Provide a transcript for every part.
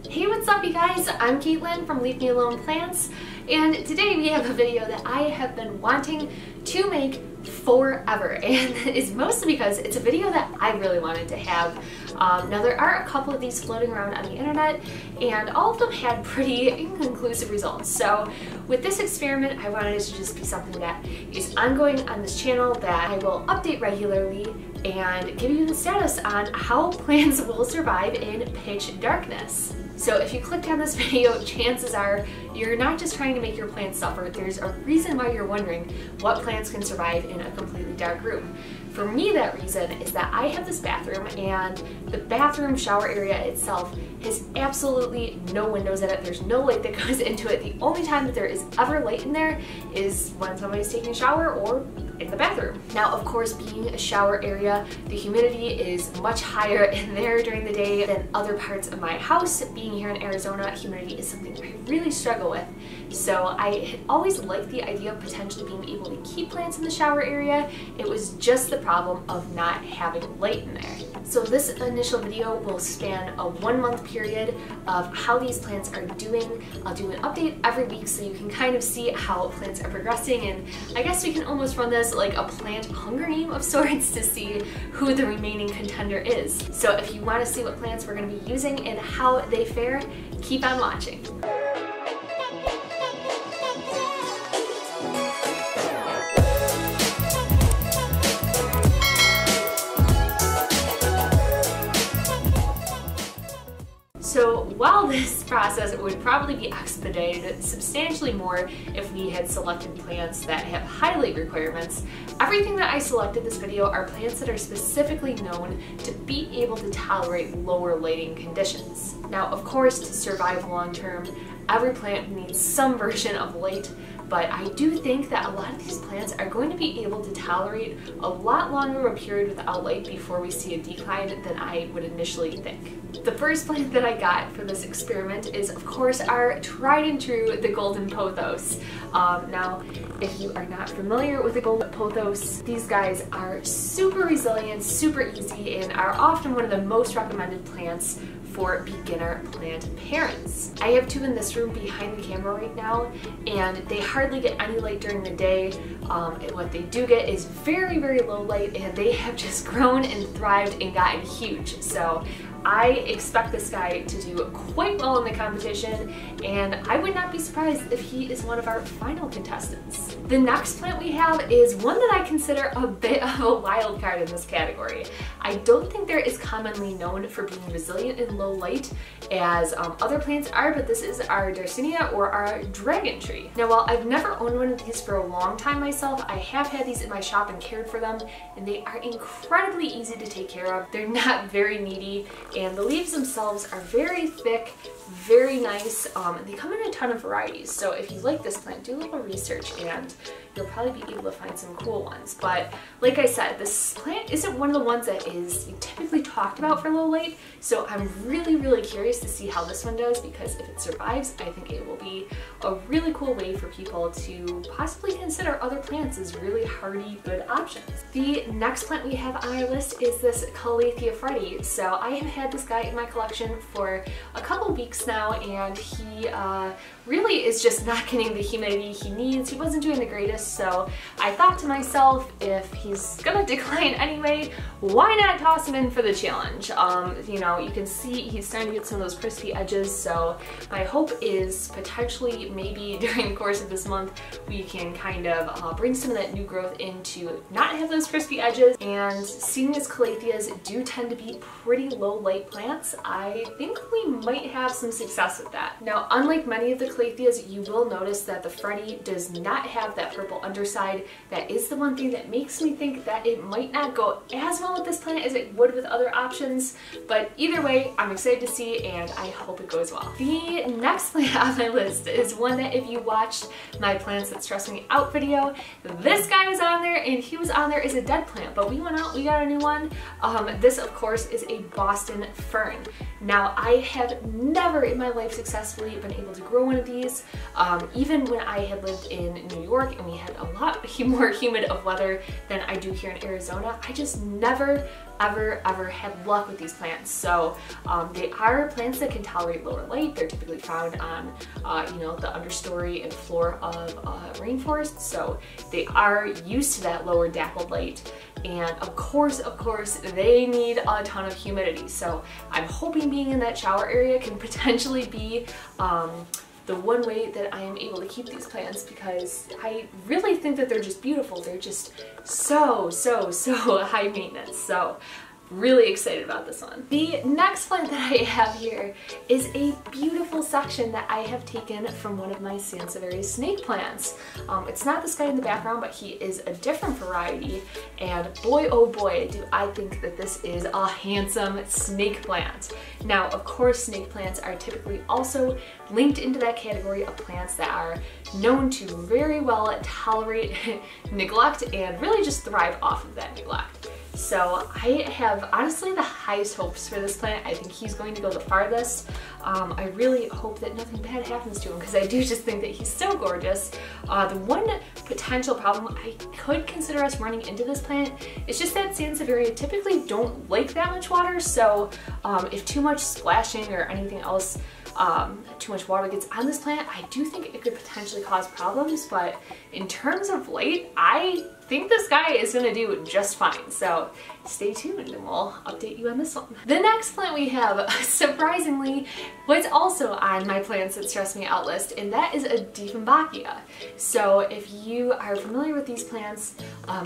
Hey, what's up you guys? I'm Caitlin from Leave Me Alone Plants, and today we have a video that I have been wanting to make forever, and it's mostly because it's a video that I really wanted to have. Now there are a couple of these floating around on the internet, and all of them had pretty inconclusive results. So with this experiment, I wanted it to just be something that is ongoing on this channel that I will update regularly and give you the status on how plants will survive in pitch darkness. So if you clicked on this video, chances are you're not just trying to make your plants suffer. There's a reason why you're wondering what plants can survive in a completely dark room. For me, that reason is that I have this bathroom, and the bathroom shower area itself has absolutely no windows in it. There's no light that goes into it. The only time that there is ever light in there is when somebody's taking a shower or in the bathroom. Now, of course, being a shower area, the humidity is much higher in there during the day than other parts of my house. Being here in Arizona, humidity is something I really struggle with. So I had always liked the idea of potentially being able to keep plants in the shower area. It was just the problem of not having light in there. So this initial video will span a 1-month period of how these plants are doing. I'll do an update every week so you can kind of see how plants are progressing, and I guess we can almost run this like a plant Hunger Game of sorts to see who the remaining contender is. So if you want to see what plants we're going to be using and how they fare, keep on watching. So while this process would probably be expedited substantially more if we had selected plants that have high light requirements, everything that I selected this video are plants that are specifically known to be able to tolerate lower lighting conditions. Now, of course, to survive long term, every plant needs some version of light, but I do think that a lot of these plants are going to be able to tolerate a lot longer of a period without light before we see a decline than I would initially think. The first plant that I got for this experiment is, of course, our tried and true, the golden pothos. Now, if you are not familiar with the golden pothos, these guys are super resilient, super easy, and are often one of the most recommended plants for beginner plant parents. I have two in this room behind the camera right now, and they hardly get any light during the day. And what they do get is very, very low light, and they have just grown and thrived and gotten huge. So I expect this guy to do quite well in the competition, and I would not be surprised if he is one of our final contestants. The next plant we have is one that I consider a bit of a wild card in this category. I don't think they're as commonly known for being resilient in low light as other plants are, but this is our Darcinia, or our dragon tree. Now, while I've never owned one of these for a long time myself, I have had these in my shop and cared for them, and they are incredibly easy to take care of. They're not very needy, and the leaves themselves are very thick, very nice. They come in a ton of varieties, so if you like this plant, do a little research and you'll probably be able to find some cool ones. But like I said, this plant isn't one of the ones that is typically talked about for low light, so I'm really, really curious to see how this one does, because if it survives, I think it will be a really cool way for people to possibly consider other plants as really hardy, good options. The next plant we have on our list is this Calathea Freddy. So I have had this guy in my collection for a couple weeks now, and he really is just not getting the humidity he needs. He wasn't doing the greatest, so I thought to myself, if he's gonna decline anyway, why not toss him in for the challenge? You know, you can see he's starting to get some of those crispy edges, so my hope is potentially maybe during the course of this month we can kind of bring some of that new growth in to not have those crispy edges. And seeing as Calatheas do tend to be pretty low light plants, I think we might have some success with that. Now, unlike many of the Calatheas, you will notice that the Freddy does not have that purple underside. That is the one thing that makes me think that it might not go as well with this plant as it would with other options, but either way, I'm excited to see, and I hope it goes well. The next plant on my list is one that, if you watched my Plants That Stress Me Out video, this guy was on there, and he was on there as a dead plant, but we went out, we got a new one. This, of course, is a Boston Boston Fern. Now, I have never in my life successfully been able to grow one of these. Even when I had lived in New York and we had a lot more humid of weather than I do here in Arizona, I just never ever had luck with these plants. So they are plants that can tolerate lower light. They're typically found on you know, the understory and floor of rainforests, so they are used to that lower dappled light. And of course they need a ton of humidity, so I'm hoping being in that shower area can potentially be the one way that I am able to keep these plants, because I really think that they're just beautiful. They're just so high maintenance. So really excited about this one. The next plant that I have here is a beautiful section that I have taken from one of my Sansevieria snake plants. It's not this guy in the background, but he is a different variety, and boy oh boy do I think that this is a handsome snake plant. Now, of course, snake plants are typically also linked into that category of plants that are known to very well tolerate neglect and really just thrive off of that neglect. So I have honestly the highest hopes for this plant. I think he's going to go the farthest. I really hope that nothing bad happens to him, because I do just think that he's so gorgeous. The one potential problem I could consider us running into this plant is just that Sansevieria typically don't like that much water, so if too much splashing or anything else, too much water gets on this plant, I do think it could potentially cause problems. But in terms of light, I think this guy is gonna do just fine. So stay tuned and we'll update you on this one. The next plant we have, surprisingly, was also on my plants that stress me out list, and that is a Dieffenbachia. So if you are familiar with these plants,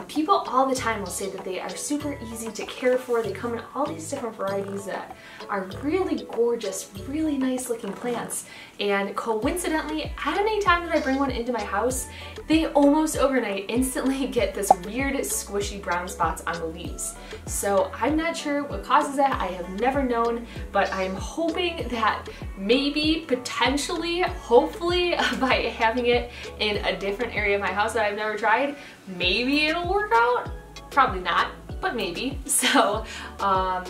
people all the time will say that they are super easy to care for. They come in all these different varieties that are really gorgeous, really nice looking plants. And coincidentally, at any time that I bring one into my house, they almost overnight instantly get this weird squishy brown spots on the leaves. So I'm not sure what causes that. I have never known, but I'm hoping that maybe, potentially, hopefully, by having it in a different area of my house that I've never tried, maybe it'll work out. Probably not, but maybe. So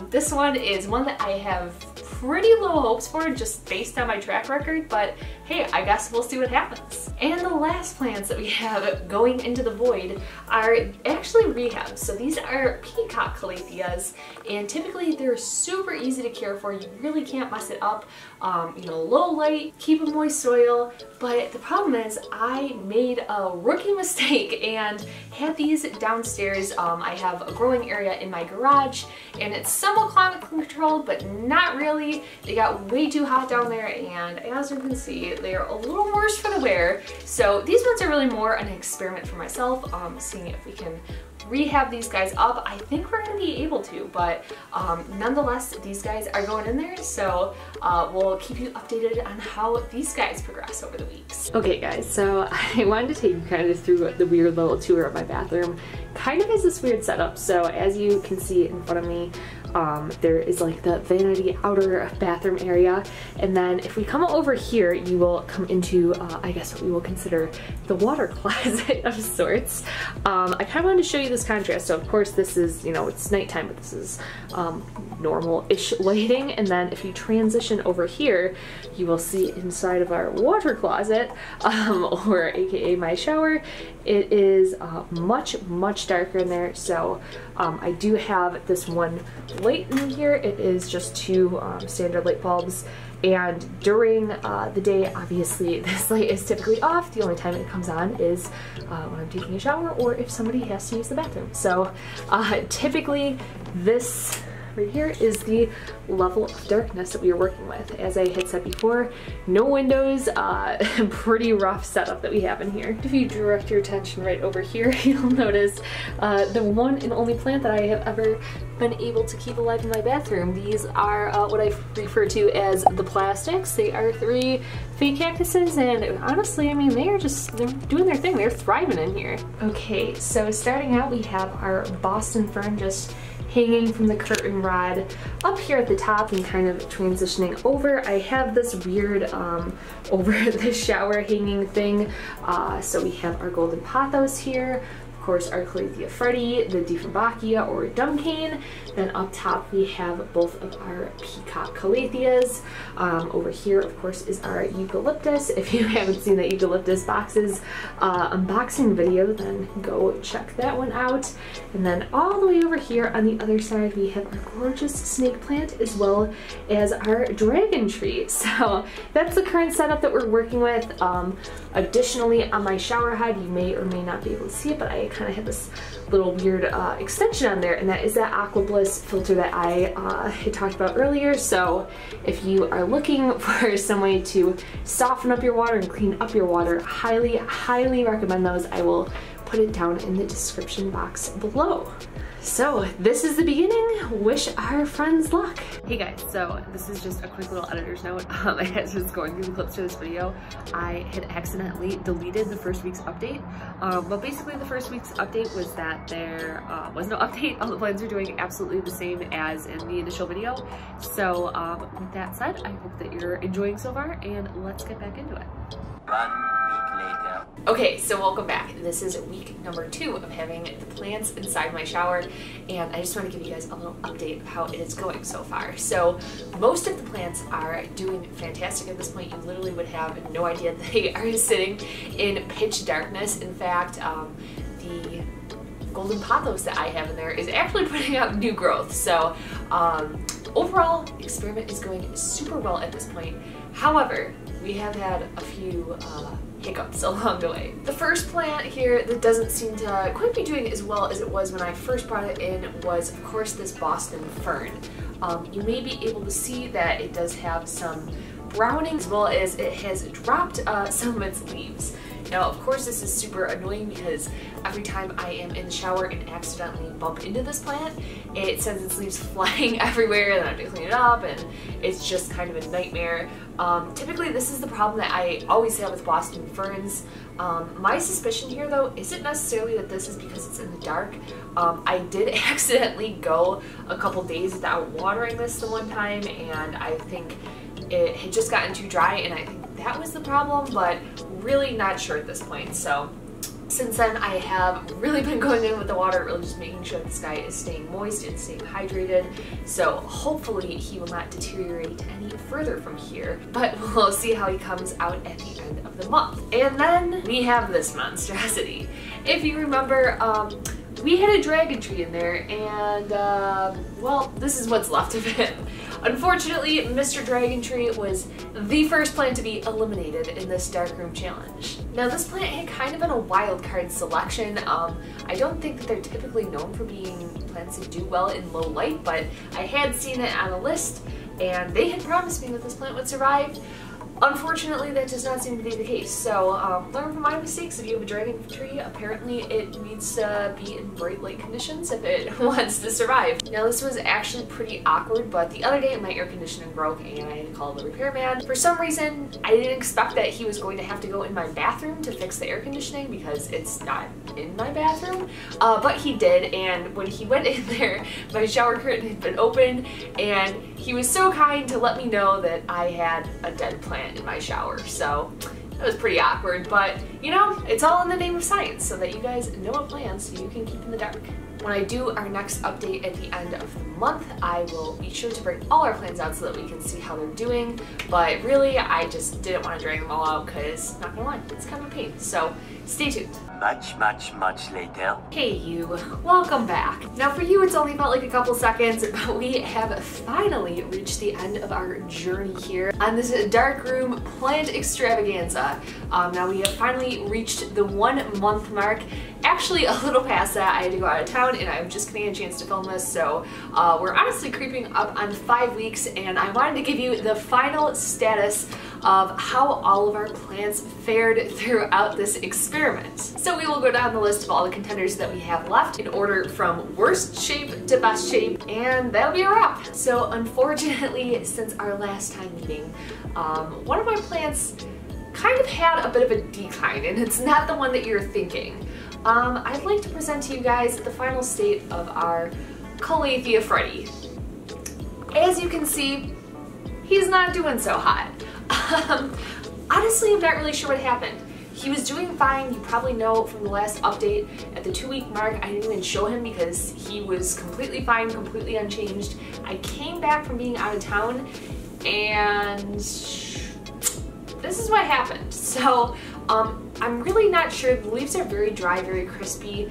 this one is one that I have pretty low hopes for just based on my track record, but hey, I guess we'll see what happens. And the last plants that we have going into the void are actually rehabs. So these are peacock calatheas, and typically they're super easy to care for. You really can't mess it up. You know, low light, keep a moist soil, but the problem is I made a rookie mistake and had these downstairs. I have a growing area in my garage, and it's somewhat climate controlled, but not really. They got way too hot down there, and as you can see, they're a little worse for the wear. So these ones are really more an experiment for myself, seeing if we can rehab these guys up. I think we're going to be able to, but nonetheless, these guys are going in there, so we'll keep you updated on how these guys progress over the weeks. Okay guys, so I wanted to take you kind of through the weird little tour of my bathroom. Kind of has this weird setup. So as you can see in front of me, there is like the vanity outer bathroom area, and then if we come over here, you will come into I guess what we will consider the water closet of sorts. I kind of wanted to show you this contrast. So of course this is, you know, it's nighttime, but this is normal-ish lighting, and then if you transition over here, you will see inside of our water closet, or aka my shower, it is much darker in there. So I do have this one light in here. It is just two standard light bulbs, and during the day, obviously this light is typically off. The only time it comes on is when I'm taking a shower or if somebody has to use the bathroom. So typically this right here is the level of darkness that we are working with. As I had said before, no windows, pretty rough setup that we have in here. If you direct your attention right over here, you'll notice the one and only plant that I have ever been able to keep alive in my bathroom. These are what I refer to as the plastics. They are 3 fake cactuses, and honestly, I mean, they're doing their thing. They're thriving in here. Okay, so starting out, we have our Boston Fern just hanging from the curtain rod up here at the top and kind of transitioning over. I have this weird over the shower hanging thing. So we have our golden pothos here. Of course, our Calathea Freddy, the Dieffenbachia or Dumcane. Then up top we have both of our peacock Calatheas. Over here, of course, is our eucalyptus. If you haven't seen the eucalyptus boxes unboxing video, then go check that one out. And then all the way over here on the other side, we have our gorgeous snake plant as well as our dragon tree. So that's the current setup that we're working with. Additionally, on my shower head, you may or may not be able to see it, but I kind of have this little weird extension on there, and that is that Aqua Bliss filter that I had talked about earlier. So if you are looking for some way to soften up your water and clean up your water, highly recommend those. I will put it down in the description box below. So this is the beginning. Wish our friends luck. Hey guys, so this is just a quick little editor's note. As I was going through the clips for this video, I had accidentally deleted the first week's update. But basically the first week's update was that there was no update. All the plants are doing absolutely the same as in the initial video. So with that said, I hope that you're enjoying so far, and let's get back into it. 1 week later. Okay, so welcome back. This is week number 2 of having the plants inside my shower, and I just want to give you guys a little update of how it is going so far. So most of the plants are doing fantastic at this point. You literally would have no idea they are sitting in pitch darkness. In fact, the golden pothos that I have in there is actually putting out new growth. So overall, experiment is going super well at this point. However, we have had a few hiccups along the way. The first plant here that doesn't seem to quite be doing as well as it was when I first brought it in was, of course, this Boston Fern. You may be able to see that it does have some browning, as well as it has dropped some of its leaves. Now, of course, this is super annoying because every time I am in the shower and accidentally bump into this plant, it sends its leaves flying everywhere, and I have to clean it up, and it's just kind of a nightmare. Typically, this is the problem that I always have with Boston Ferns. My suspicion here, though, isn't necessarily that this is because it's in the dark. I did accidentally go a couple days without watering this the one time, and I think it had just gotten too dry, and I think that was the problem, but really not sure at this point. So since then, I have really been going in with the water, really just making sure that this guy is staying moist and staying hydrated. So hopefully he will not deteriorate any further from here, but we'll see how he comes out at the end of the month. And then we have this monstrosity. If you remember, we had a dragon tree in there, and well, this is what's left of it. Unfortunately, Mr. Dragon Tree was the first plant to be eliminated in this darkroom challenge. Now, this plant had kind of been a wild card selection. I don't think that they're typically known for being plants that do well in low light, but I had seen it on a list, and they had promised me that this plant would survive. Unfortunately, that does not seem to be the case. So learn from my mistakes. If you have a dragon tree, apparently it needs to be in bright light conditions if it wants to survive. Now, this was actually pretty awkward, but the other day my air conditioning broke and I had to call the repairman. For some reason, I didn't expect that he was going to have to go in my bathroom to fix the air conditioning because it's not in my bathroom, but he did. And when he went in there, my shower curtain had been open, and he was so kind to let me know that I had a dead plant in my shower. So it was pretty awkward, but you know, it's all in the name of science so that you guys know what plants you can keep in the dark. When I do our next update at the end of the month, I will be sure to bring all our plants out so that we can see how they're doing. But really, I just didn't want to drag them all out because, not gonna lie, it's kind of a pain. So stay tuned. Much later. Hey you, welcome back. Now for you it's only felt like a couple seconds, but we have finally reached the end of our journey here on this darkroom plant extravaganza. Now we have finally reached the 1 month mark. Actually a little past that. I had to go out of town and I'm just getting a chance to film this, so we're honestly creeping up on 5 weeks, and I wanted to give you the final status of how all of our plants fared throughout this experiment. So we will go down the list of all the contenders that we have left in order from worst shape to best shape, and that'll be a wrap. So unfortunately, since our last time meeting, one of my plants kind of had a bit of a decline, and it's not the one that you're thinking. I'd like to present to you guys the final state of our Calathea Freddy. As you can see, he's not doing so hot. Honestly, I'm not really sure what happened. he was doing fine. You probably know from the last update at the 2-week mark, I didn't even show him because he was completely fine, completely unchanged. I came back from being out of town and this is what happened. So I'm really not sure. The leaves are very dry, very crispy.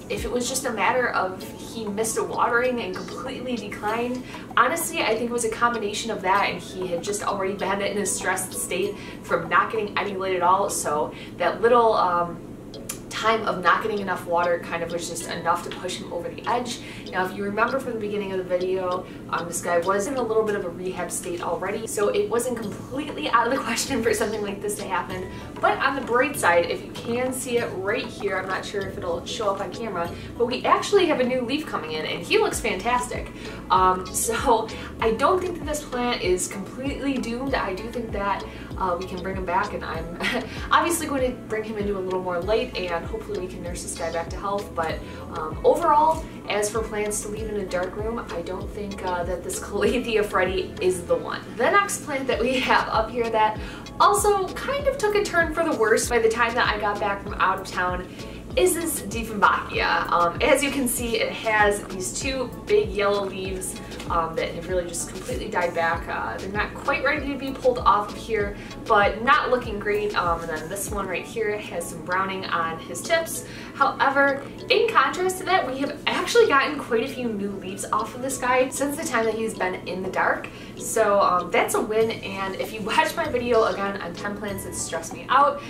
If it was just a matter of he missed a watering and completely declined, honestly, I think it was a combination of that, and he had just already been in a stressed state from not getting any light at all. So that little time of not getting enough water kind of was just enough to push him over the edge. Now, if you remember from the beginning of the video, this guy was in a little bit of a rehab state already, so it wasn't completely out of the question for something like this to happen. But on the bright side, if you can see it right here, I'm not sure if it'll show up on camera, but we actually have a new leaf coming in and he looks fantastic. So I don't think that this plant is completely doomed. I do think that we can bring him back, and I'm obviously going to bring him into a little more light, and hopefully we can nurse this guy back to health. But overall, as for plants to leave in a dark room, I don't think that this Calathea Freddy is the one. The next plant that we have up here that also kind of took a turn for the worse by the time that I got back from out of town is this Dieffenbachia. As you can see, it has these 2 big yellow leaves that have really just completely died back. They're not quite ready to be pulled off of here, but not looking great. And then this one right here has some browning on his tips. However, in contrast to that, we have actually gotten quite a few new leaves off of this guy since the time that he's been in the dark. So that's a win, and if you watch my video again on 10 plants that stress me out,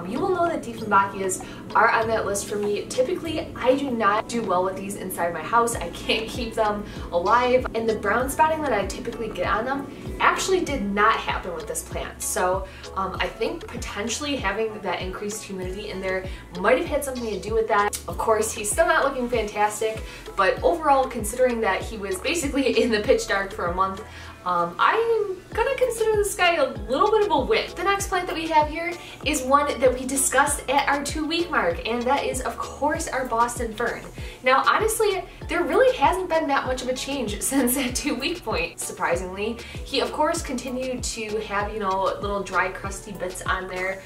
you will know that Dieffenbachias are on that list for me. Typically, I do not do well with these inside my house. I can't keep them alive, and the brown spotting that I typically get on them actually did not happen with this plant. So I think potentially having that increased humidity in there might have had something to do with that. Of course, he's still not looking fantastic, but overall, considering that he was basically in the pitch dark for a month, I'm gonna consider this guy a little bit of a win. The next plant that we have here is one that we discussed at our 2-week mark, and that is, of course, our Boston Fern. Now, honestly, there really hasn't been that much of a change since that 2-week point, surprisingly. He, of course, continued to have, you know, little dry, crusty bits on there.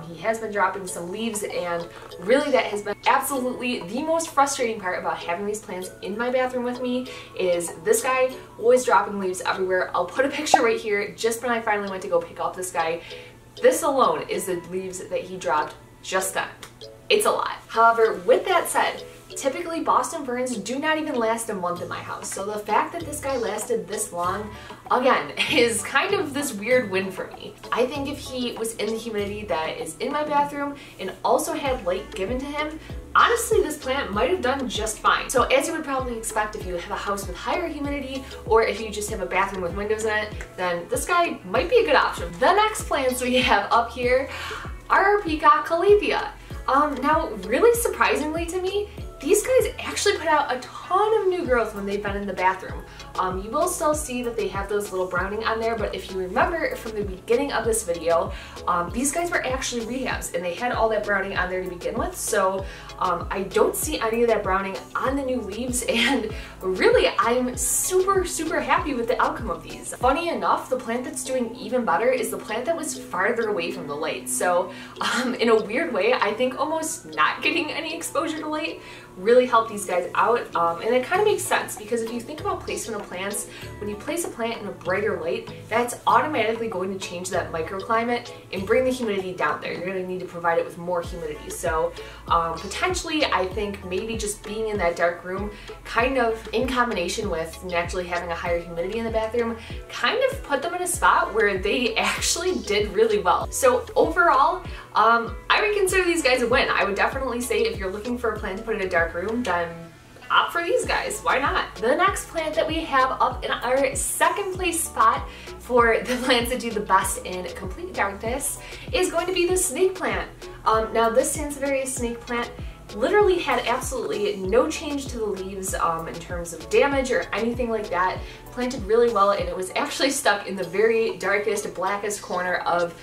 He has been dropping some leaves, and really that has been absolutely the most frustrating part about having these plants in my bathroom with me is this guy always dropping leaves everywhere. I'll put a picture right here just when I finally went to go pick up this guy. This alone is the leaves that he dropped just then. It's a lot. However, with that said, typically Boston Ferns do not even last a month in my house. So the fact that this guy lasted this long, again, is kind of this weird win for me. I think if he was in the humidity that is in my bathroom and also had light given to him, honestly, this plant might have done just fine. So as you would probably expect if you have a house with higher humidity, or if you just have a bathroom with windows in it, then this guy might be a good option. The next plants we have up here are our Peacock Calathea. Now, really surprisingly to me, these guys actually put out a ton of new growth when they've been in the bathroom. You will still see that they have those little browning on there, but if you remember from the beginning of this video, these guys were actually rehabs and they had all that browning on there to begin with. So I don't see any of that browning on the new leaves, and really I'm super, super happy with the outcome of these. Funny enough, the plant that's doing even better is the plant that was farther away from the light. So in a weird way, I think almost not getting any exposure to light really helped these guys out, and it kind of makes sense because if you think about placement of plants, when you place a plant in a brighter light, that's automatically going to change that microclimate and bring the humidity down there. You're going to need to provide it with more humidity. So potentially, I think maybe just being in that dark room, kind of in combination with naturally having a higher humidity in the bathroom, kind of put them in a spot where they actually did really well. So overall, I would consider these guys a win. I would definitely say if you're looking for a plant to put in a dark room, then opt for these guys. Why not? The next plant that we have up in our second place spot for the plants that do the best in complete darkness is going to be the snake plant. Now this Sansevieria snake plant literally had absolutely no change to the leaves in terms of damage or anything like that. planted really well, and it was actually stuck in the very darkest, blackest corner of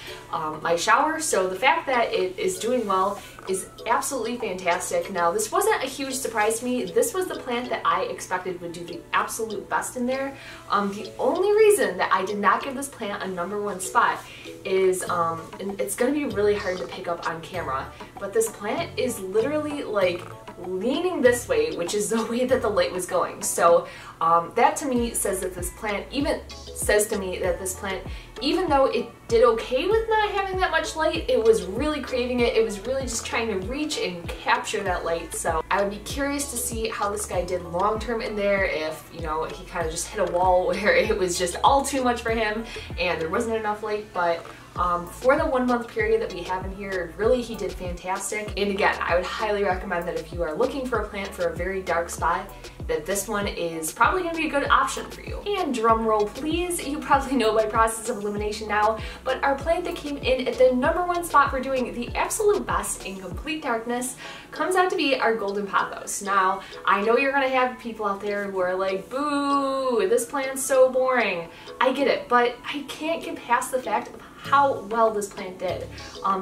my shower. So the fact that it is doing well is absolutely fantastic. Now, this wasn't a huge surprise to me. This was the plant that I expected would do the absolute best in there. The only reason that I did not give this plant a #1 spot is, and it's gonna be really hard to pick up on camera, but this plant is literally like leaning this way, which is the way that the light was going. So that to me says that this plant, even though it did okay with not having that much light, it was really craving it. It was really just trying to reach and capture that light. So I would be curious to see how this guy did long term in there, if, you know, he kind of just hit a wall where it was just all too much for him and there wasn't enough light. But for the 1 month period that we have in here, really he did fantastic. And again, I would highly recommend that if you are looking for a plant for a very dark spot, that this one is probably going to be a good option for you. And drum roll please, you probably know by process of elimination now, but our plant that came in at the #1 spot for doing the absolute best in complete darkness comes out to be our golden pothos. Now, I know you're going to have people out there who are like, boo, this plant's so boring. I get it, but I can't get past the fact of how well this plant did.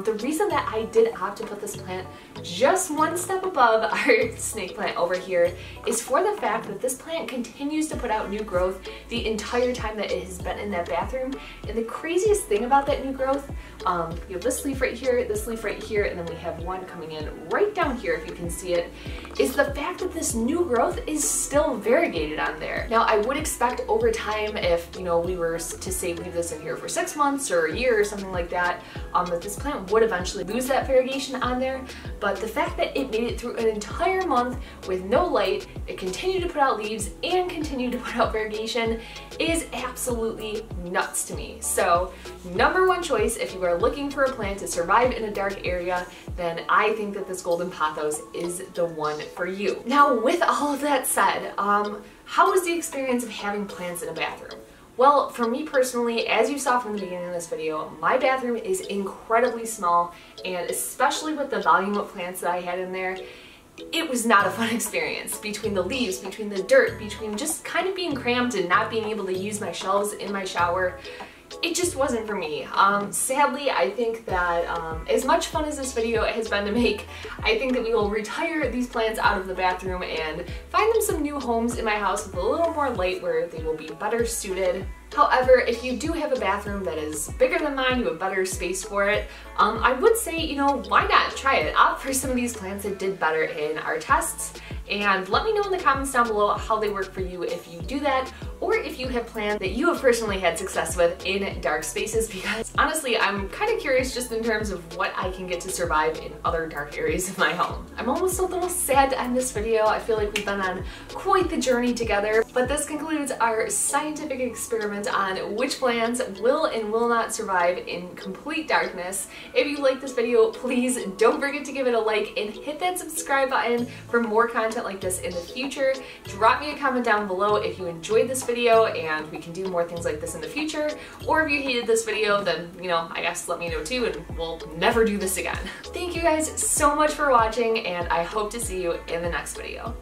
The reason that I did opt to put this plant just one step above our snake plant over here is for the fact that this plant continues to put out new growth the entire time that it has been in that bathroom. And the craziest thing about that new growth, you have this leaf right here, and then we have one coming in right down here, if you can see it, is the fact that this new growth is still variegated on there. Now, I would expect over time, if, you know, we were to say leave this in here for 6 months or a year or something like that, that this plant would eventually lose that variegation on there. But the fact that it made it through an entire month with no light, it continued to put out leaves and continued to put out variegation, is absolutely nuts to me. So #1 choice, if you are looking for a plant to survive in a dark area, then I think that this golden pothos is the one for you. Now, with all of that said, how was the experience of having plants in a bathroom? Well, for me personally, as you saw from the beginning of this video, my bathroom is incredibly small, and especially with the volume of plants that I had in there, it was not a fun experience. Between the leaves, between the dirt, between just kind of being cramped and not being able to use my shelves in my shower, it just wasn't for me. Sadly, I think that as much fun as this video has been to make, I think that we will retire these plants out of the bathroom and find them some new homes in my house with a little more light where they will be better suited. However, if you do have a bathroom that is bigger than mine, you have better space for it, I would say, you know, why not try it? Opt for some of these plants that did better in our tests, and let me know in the comments down below how they work for you if you do that, or if you have plants that you have personally had success with in dark spaces, because honestly, I'm kind of curious just in terms of what I can get to survive in other dark areas of my home. I'm almost a little sad to end this video. I feel like we've been on quite the journey together, but this concludes our scientific experiment on which plants will and will not survive in complete darkness. If you like this video, please don't forget to give it a like and hit that subscribe button for more content like this in the future. Drop me a comment down below if you enjoyed this video and we can do more things like this in the future, or if you hated this video, then, you know, I guess let me know too and we'll never do this again. Thank you guys so much for watching, and I hope to see you in the next video.